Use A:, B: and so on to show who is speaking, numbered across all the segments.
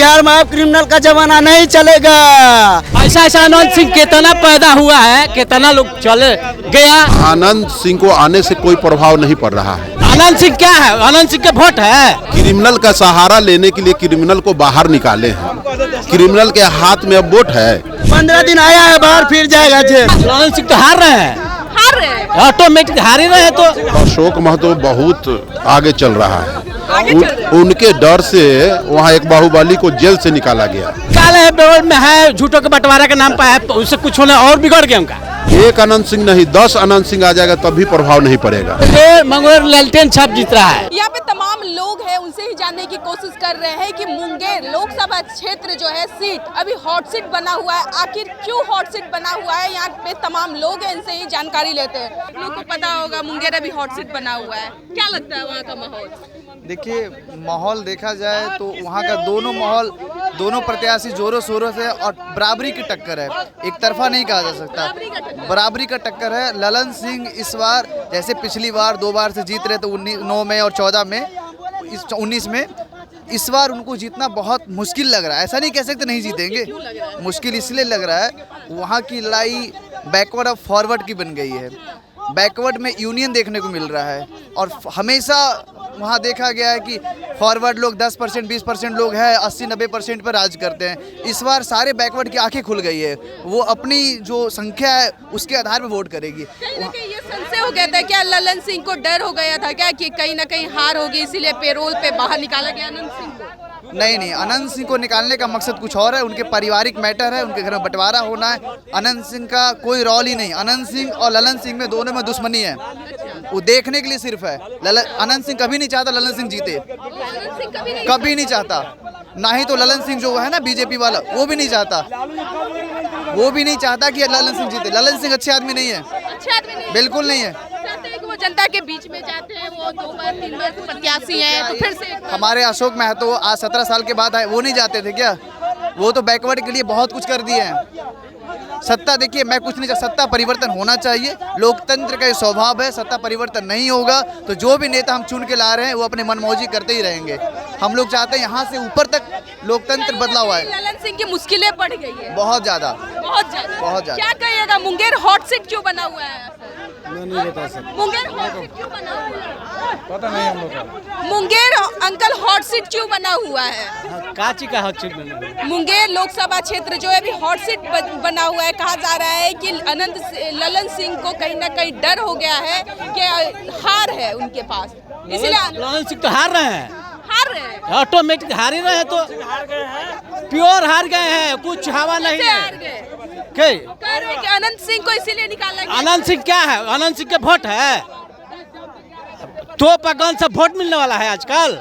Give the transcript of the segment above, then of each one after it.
A: बिहार में अब क्रिमिनल का जमाना नहीं चलेगा।
B: ऐसा ऐसा आनंद सिंह कितना पैदा हुआ है, कितना लोग चले गया।
C: आनंद सिंह को आने से कोई प्रभाव नहीं पड़ रहा है।
B: आनंद सिंह क्या है? आनंद सिंह के वोट है।
C: क्रिमिनल का सहारा लेने के लिए क्रिमिनल को बाहर निकाले हैं। क्रिमिनल के हाथ में अब वोट है।
A: 15 दिन आया है, बाहर फिर जाएगा जेल।
B: आनंद सिंह तो हार रहे हैं, ऑटोमेटिक हार ही रहे हैं। तो
C: अशोक महतो बहुत आगे चल रहा है। उनके डर से वहाँ एक बाहुबली को जेल से निकाला गया।
B: काले बेवड़ में है, झूठों के बंटवारा के नाम पर है, तो उससे कुछ होने और बिगड़ गया उनका।
C: एक आनंद सिंह नहीं 10 आनंद सिंह आ जाएगा तब भी प्रभाव नहीं पड़ेगा।
B: मंगोर लालटेन छाप जीत रहा है।
D: यहाँ पे तमाम लोग हैं, उनसे ही जानने की कोशिश कर रहे हैं कि मुंगेर लोकसभा क्षेत्र जो है सीट अभी हॉट सीट बना हुआ है। आखिर क्यों हॉट सीट बना हुआ है? यहाँ पे तमाम लोग हैं, इनसे ही जानकारी लेते हैं। लोग को पता होगा मुंगेर अभी हॉट सीट बना हुआ है, क्या लगता है वहाँ का माहौल?
E: देखिए, माहौल देखा जाए तो वहाँ का दोनों माहौल, दोनों प्रत्याशी जोरों शोरों से और बराबरी की टक्कर है, एक तरफा नहीं कहा जा सकता। बराबरी का टक्कर है। ललन सिंह इस बार जैसे पिछली बार 2 बार से जीत रहे थे, 9 में और 14 में, 19 में, इस बार उनको जीतना बहुत मुश्किल लग रहा है। ऐसा नहीं कह सकते नहीं जीतेंगे, मुश्किल इसलिए लग रहा है वहाँ की लड़ाई बैकवर्ड और फॉरवर्ड की बन गई है। बैकवर्ड में यूनियन देखने को मिल रहा है और हमेशा वहाँ देखा गया है कि फॉरवर्ड लोग 10% 20% लोग हैं, 80-90% पर राज करते हैं। इस बार सारे बैकवर्ड की आंखें खुल गई है, वो अपनी जो संख्या है उसके आधार पर वोट करेगी।
D: ये संशय हो गया था क्या, ललन सिंह को डर हो गया था क्या कि कहीं ना कहीं हार होगी, इसीलिए पेरोल पे बाहर निकाला गया आनंद सिंह को?
E: नहीं, अनंत सिंह को निकालने का मकसद कुछ और है। उनके पारिवारिक मैटर है, उनके घर में बंटवारा होना है। अनंत सिंह का कोई रोल ही नहीं। अनंत सिंह और ललन सिंह में दोनों में दुश्मनी है, वो देखने के लिए सिर्फ है। अनंत सिंह कभी नहीं चाहता ललन सिंह जीते, कभी नहीं चाहता। ना ही तो ललन सिंह जो है ना बीजेपी वाला, वो भी नहीं चाहता, वो भी नहीं चाहता कि ललन सिंह जीते। ललन सिंह अच्छे आदमी नहीं है, बिल्कुल नहीं है।
D: वो जनता के बीच में जाते हैं, वो 2 बार 3 बार प्रत्याशी हैं, तो फिर से
E: हमारे अशोक महतो आज 17 साल के बाद आए, वो नहीं जाते थे क्या? वो तो बैकवर्ड के लिए बहुत कुछ कर दिए हैं। सत्ता देखिए, मैं कुछ नहीं चाहता, सत्ता परिवर्तन होना चाहिए, लोकतंत्र का ये स्वभाव है। सत्ता परिवर्तन नहीं होगा तो जो भी नेता हम चुन के ला रहे हैं वो अपने मनमौजी करते ही रहेंगे। हम लोग चाहते हैं यहाँ से ऊपर तक लोकतंत्र बदला हुआ है।
D: ललन सिंह की मुश्किलें बढ़ गई है
E: बहुत ज्यादा।
D: क्या कहिएगा, मुंगेर हॉट सीट क्यों बना हुआ है?
A: मैं नहीं बता सकता।
D: मुंगेर हॉट सीट क्यों बना हुआ है?
A: पता नहीं हम लोग का।
D: मुंगेर अंकल हॉट सीट क्यों बना हुआ है?
B: काची का हॉट सीट बना?
D: मुंगेर लोकसभा क्षेत्र जो है अभी हॉट सीट बना हुआ है। कहा जा रहा है कि ललन सिंह को कहीं ना कहीं डर हो गया है कि हार है उनके पास, इसलिए
B: ललन सिंह तो हार रहे हैं, ऑटोमेटिक हार ही रहे हैं। तो प्योर हार गए हैं, कुछ हवा नहीं है।
D: कह रहे हैं कि अनंत सिंह को इसीलिए निकाला गया।
B: आनंद सिंह क्या है? आनंद सिंह के वोट है, तो पगन से वोट मिलने वाला है आजकल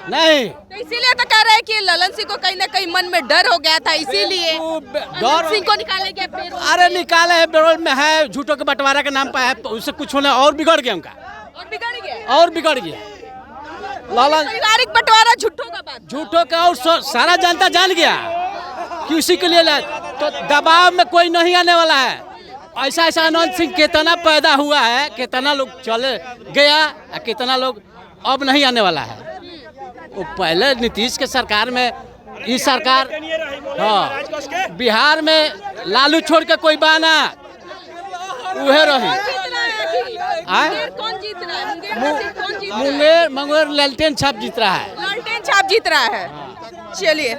B: नहीं।
D: तो इसीलिए तो कह रहे हैं कि ललन सिंह को कहीं ना कहीं मन में डर हो गया था, इसीलिए अनंत सिंह को निकाले गया।
B: अरे निकाले है, बेरोल में है, झूठों के बंटवारा के नाम पर है, तो उससे कुछ होने और बिगड़ गया उनका, और बिगड़ गया।
D: पारिवारिक बंटवारा झूठों का बात,
B: झूठों का, और सारा जनता जान गया कि उसी के लिए तो दबाव में कोई नहीं आने वाला है। ऐसा ऐसा आनंद सिंह कितना पैदा हुआ है, कितना लोग चले गया, कितना लोग अब नहीं आने वाला है। वो पहले नीतीश के सरकार में, इस सरकार, हाँ, बिहार में लालू छोड़ के कोई बाना उहे रही।
D: कौन जीत रहा है?
B: मुंगेर मंगोर लालटेन छाप जीत रहा है।
D: लालटेन छाप जीत रहा है। चलिए,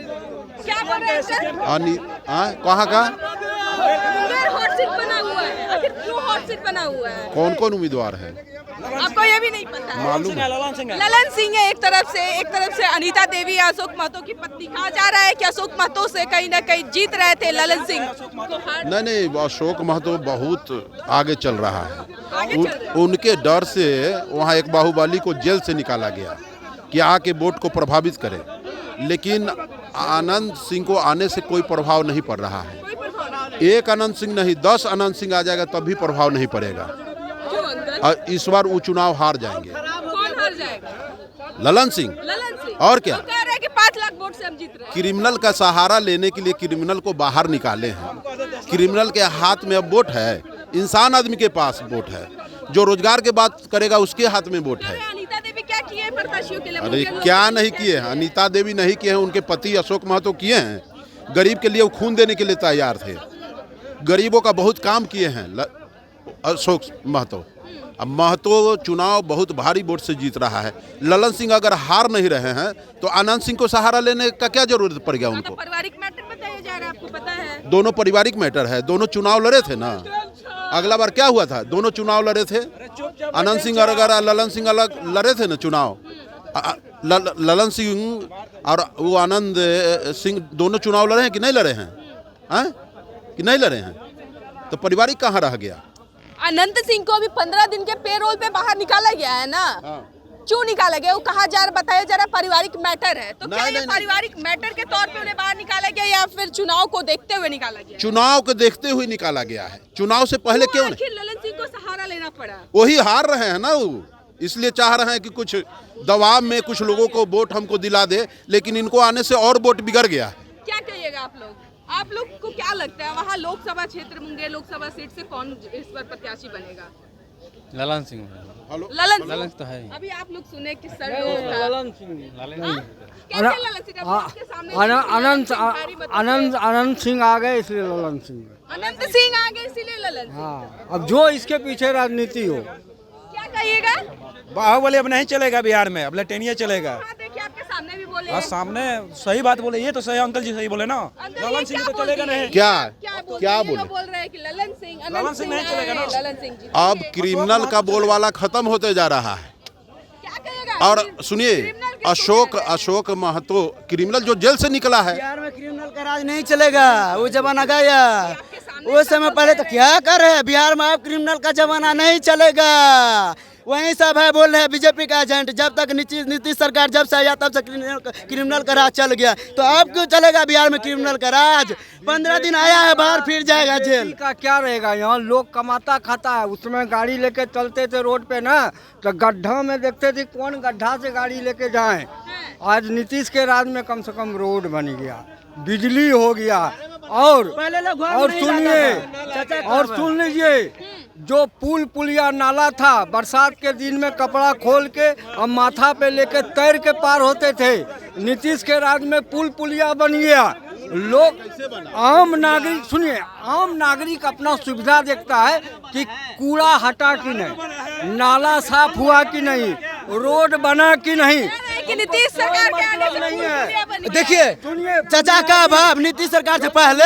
D: क्या बोल रहे हैं सर?
C: कहाँ का
D: मुंगेर हॉट सीट बना हुआ है, आखिर क्यों हॉट सीट बना हुआ है?
C: कौन कौन उम्मीदवार है
D: आपको ये भी नहीं पता है?
C: मालूम है?
D: ललन सिंह है एक तरफ से अनीता देवी, अशोक महतो की पत्नी। कहा जा रहा है कि अशोक महतो से कहीं ना कहीं जीत रहे थे ललन सिंह।
C: नहीं, अशोक महतो बहुत आगे चल रहा है। उनके डर से वहाँ एक बाहुबली को जेल से निकाला गया कि आके वोट को प्रभावित करे, लेकिन आनंद सिंह को आने से कोई प्रभाव नहीं पड़ रहा है। एक आनंद सिंह नहीं 10 आनंद सिंह आ जाएगा तब भी प्रभाव नहीं पड़ेगा। और इस बार वो चुनाव हार जाएंगे।
D: कौन हार जाएगा?
C: ललन सिंह। और क्या?
D: कह रहे हैं कि 5 लाख वोट से हम जीत रहे हैं।
C: क्रिमिनल का सहारा लेने के लिए क्रिमिनल को बाहर निकाले हैं। क्रिमिनल के हाथ में अब वोट है, इंसान आदमी के पास वोट है, जो रोजगार के बात करेगा उसके हाथ में वोट है।
D: अनीता देवी क्या किए प्रत्याशियों के लिए
C: अरे
D: मुंगेर लोग
C: क्या नहीं किए हैं, अनीता देवी नहीं किए हैं, उनके पति अशोक महतो किए हैं। गरीब के लिए वो खून देने के लिए तैयार थे, गरीबों का बहुत काम किए हैं अशोक महतो। अब महतो चुनाव बहुत भारी वोट से जीत रहा है। ललन सिंह अगर हार नहीं रहे हैं तो आनंद सिंह को सहारा लेने का क्या जरूरत पड़ गया उनको?
D: पारिवारिक मैटर बताया जा रहा है, आपको पता है?
C: दोनों पारिवारिक मैटर है, दोनों चुनाव लड़े थे ना। अगला बार क्या हुआ था, दोनों चुनाव लड़े थे। आनंद सिंह और अगर ललन सिंह अलग लड़े थे ना चुनाव, ललन सिंह और वो आनंद सिंह दोनों चुनाव लड़े हैं कि नहीं लड़े हैं? कि नहीं लड़े हैं? तो पारिवारिक कहाँ रह गया?
D: अनंत सिंह को अभी 15 दिन के पेरोल पे बाहर निकाला गया है ना। क्यों निकाला गया? वो कहा जा रहा, बताया जा रहा पारिवारिक मैटर है। तो क्या ये पारिवारिक मैटर के तौर पे उन्हें बाहर निकाला गया या फिर चुनाव को देखते हुए निकाला गया?
C: चुनाव को देखते हुए निकाला गया है। चुनाव से पहले क्यों नहीं?
D: आखिर ललन सिंह को सहारा लेना पड़ा।
C: वही हार रहे हैं ना, वो इसलिए चाह रहे हैं कि कुछ दबाव में कुछ लोगों को वोट हमको दिला दे, लेकिन इनको आने से और वोट बिगड़ गया।
D: क्या कहिएगा आप लोग को क्या लगता है वहाँ लोकसभा क्षेत्र मुंगेर लोकसभा सीट से कौन इस बार प्रत्याशी बनेगा?
B: ललन सिंह
D: ललन
B: तो है।
D: अभी आप लोग सुने कि सर ललन सिंह
F: अनंत सिंह आ गए इसलिए ललन सिंह।
D: अनंत सिंह आ गए इसीलिए ललन सिंह।
F: हाँ, अब जो इसके पीछे राजनीति हो।
D: क्या कहिएगा?
G: बाहुबली अब नहीं चलेगा बिहार में, अब लटेनिया चलेगा।
D: हाँ, देखिए आपके सामने भी बोले
G: और सामने सही बात बोले, ये तो सही अंकल जी सही बोले ना। ललन सिंह तो चलेगा नहीं।
C: क्या
D: बोले? बोल रहे हैं कि ललन सिंह
G: नहीं चलेगा ना।
D: ललन सिंह जी
C: अब क्रिमिनल का बोलबाला खत्म होते जा रहा है।
D: क्या कहेगा?
C: और सुनिए, अशोक महतो क्रिमिनल जो जेल से निकला है।
A: बिहार में क्रिमिनल का राज नहीं चलेगा, वो जमाना गया। वो समय पहले तो क्या कर रहे हैं, बिहार में अब क्रिमिनल का जमाना नहीं चलेगा। वही सब है, बोल रहे हैं बीजेपी का एजेंट। जब तक नीतीश सरकार जब से आया तब से क्रिमिनल का राज चल गया, तो अब क्यों चलेगा बिहार में क्रिमिनल का राज? 15 दिन आया है बाहर, फिर जाएगा जेल।
F: का क्या रहेगा, यहाँ लोग कमाता खाता है। उसमें गाड़ी लेके चलते थे रोड पे ना, तो गड्ढा में देखते थे कौन गड्ढा से गाड़ी लेके जाए। आज नीतीश के राज में कम से कम रोड बन गया, बिजली हो गया। और सुन लीजिए, जो पुल पुलिया नाला था, बरसात के दिन में कपड़ा खोल के और माथा पे लेके तैर के पार होते थे। नीतीश के राज में पुल पुलिया बन गया। लोग आम नागरिक, सुनिए, आम नागरिक अपना सुविधा देखता है कि कूड़ा हटा कि नहीं, नाला साफ हुआ कि नहीं, रोड बना कि नहीं।
D: कि नीतीश सरकार के आने से
F: नहीं है।
A: देखिए चाचा का भाव, नीतीश सरकार से पहले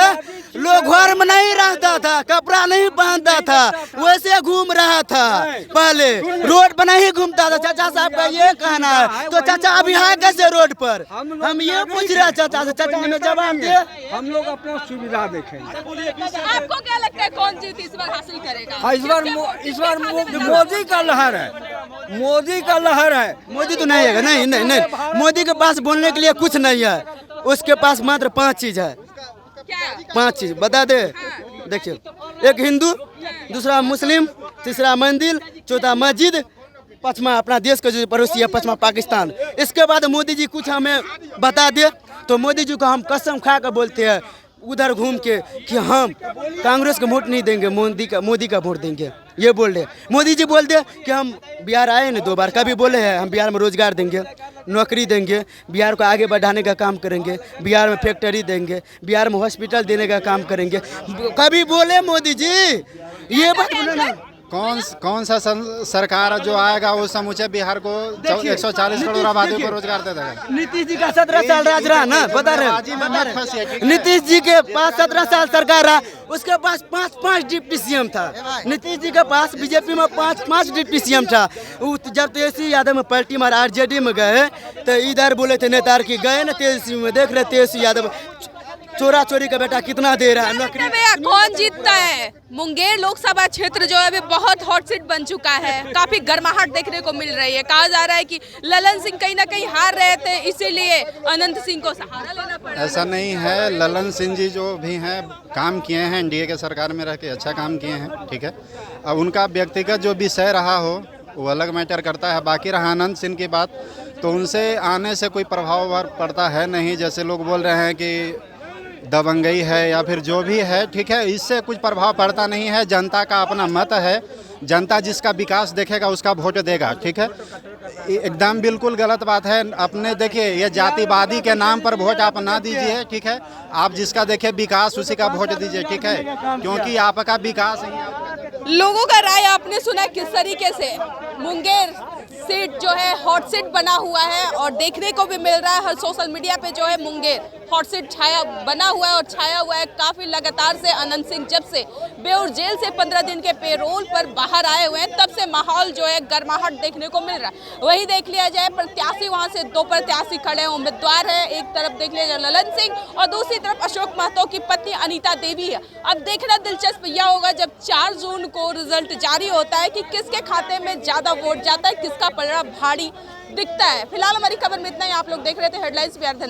A: लोग घर में नहीं रहता था, कपड़ा नहीं पहनता था, वैसे घूम रहा था। पहले रोड पर नहीं घूमता था। चाचा साहब का ये कहना है, तो चाचा अभी है कैसे रोड पर? हम ये पूछ रहे हैं चाचा से, चाचा हमें जवाब दे।
F: हम लोग अपना सुविधा देखेंगे।
D: आपको क्या लगता है कौन जीत इस बार हासिल करेगा?
F: इस बार मोदी का लहर है, मोदी का लहर है।
A: मोदी तो नहीं है, नहीं नहीं नहीं, मोदी के पास बोलने के लिए कुछ नहीं है। उसके पास मात्र 5 चीज है।
D: क्या?
A: 5 चीज बता दे। देखिए, एक हिंदू, दूसरा मुस्लिम, तीसरा मंदिर, चौथा मस्जिद, पांचवा अपना देश का जो पड़ोसी है, पांचवा पाकिस्तान। इसके बाद मोदी जी कुछ हमें बता दे तो मोदी जी को हम कसम खा कर बोलते हैं उधर घूम के कि हम कांग्रेस को वोट नहीं देंगे, मोदी का वोट देंगे। ये बोल रहे मोदी जी, बोल दे कि हम बिहार आए ना 2 बार, कभी बोले हैं हम बिहार में रोजगार देंगे, नौकरी देंगे, बिहार को आगे बढ़ाने का काम करेंगे, बिहार में फैक्ट्री देंगे, बिहार में हॉस्पिटल देने का काम करेंगे? कभी बोले मोदी जी? ये बात बोले ना।
H: कौन सा सरकार जो आएगा वो समूचे बिहार को 140 करोड़ आबादी को रोजगार दे देगा।
A: नीतीश जी का 17 साल राज रहा ना, बता रहे। नीतीश जी के पास 17 साल सरकार रहा, उसके पास 5 डिप्टी सीएम था। नीतीश जी के पास बीजेपी में 5 डिप्टी सीएम था। जब तेजस्वी यादव में पलटी मार आरजेडी में गए तो इधर बोले थे नेता की गए ना तेजस्वी में, देख रहे तेजस्वी यादव चोरा चोरी का बेटा कितना दे रहा है नौकरी।
D: भैया कौन जीतता है? मुंगेर लोकसभा क्षेत्र जो है अभी बहुत हॉट सीट बन चुका है, काफी गर्माहट देखने को मिल रही है। कहा जा रहा है कि ललन सिंह कहीं ना कहीं हार रहे थे, इसीलिए अनंत सिंह को सहारा लेना पड़ा।
H: ऐसा नहीं है, ललन सिंह जी जो भी हैं काम किए हैं, एनडीए के सरकार में रह के अच्छा काम किए हैं, ठीक है। अब उनका व्यक्तिगत जो विषय रहा हो वो अलग मैटर करता है। बाकी रहा अनंत सिंह की बात, तो उनसे आने से कोई प्रभाव पड़ता है नहीं। जैसे लोग बोल रहे हैं कि दबंगई है या फिर जो भी है, ठीक है, इससे कुछ प्रभाव पड़ता नहीं है। जनता का अपना मत है, जनता जिसका विकास देखेगा उसका वोट देगा, ठीक है। एकदम बिल्कुल गलत बात है। अपने देखिए ये जातिवादी के नाम पर वोट आप ना दीजिए, ठीक है। आप जिसका देखिए विकास उसी का वोट दीजिए, ठीक है, क्योंकि आपका विकास ही।
D: लोगों का राय आपने सुना किस तरीके से मुंगेर सीट जो है हॉट सीट बना हुआ है और देखने को भी मिल रहा है हर सोशल मीडिया पे जो है मुंगेर हॉट सीट बना हुआ है और छाया हुआ है काफी लगातार से। अनंत सिंह जब से बेउर जेल से 15 दिन के पेरोल पर बाहर आए हुए हैं तब से माहौल जो है गर्माहट देखने को मिल रहा है। वही देख लिया जाए प्रत्याशी, वहां से 2 प्रत्याशी खड़े हैं, उम्मीदवार है। एक तरफ देख लिया जाए ललन सिंह और दूसरी तरफ अशोक महतो की पत्नी अनीता देवी है। अब देखना दिलचस्प यह होगा जब 4 जून को रिजल्ट जारी होता है कि किसके खाते में ज्यादा वोट जाता है, किसका पलड़ा भारी दिखता है। फिलहाल हमारी खबर में इतना ही। आप लोग देख रहे थे हेडलाइंस। प्यार, धन्यवाद।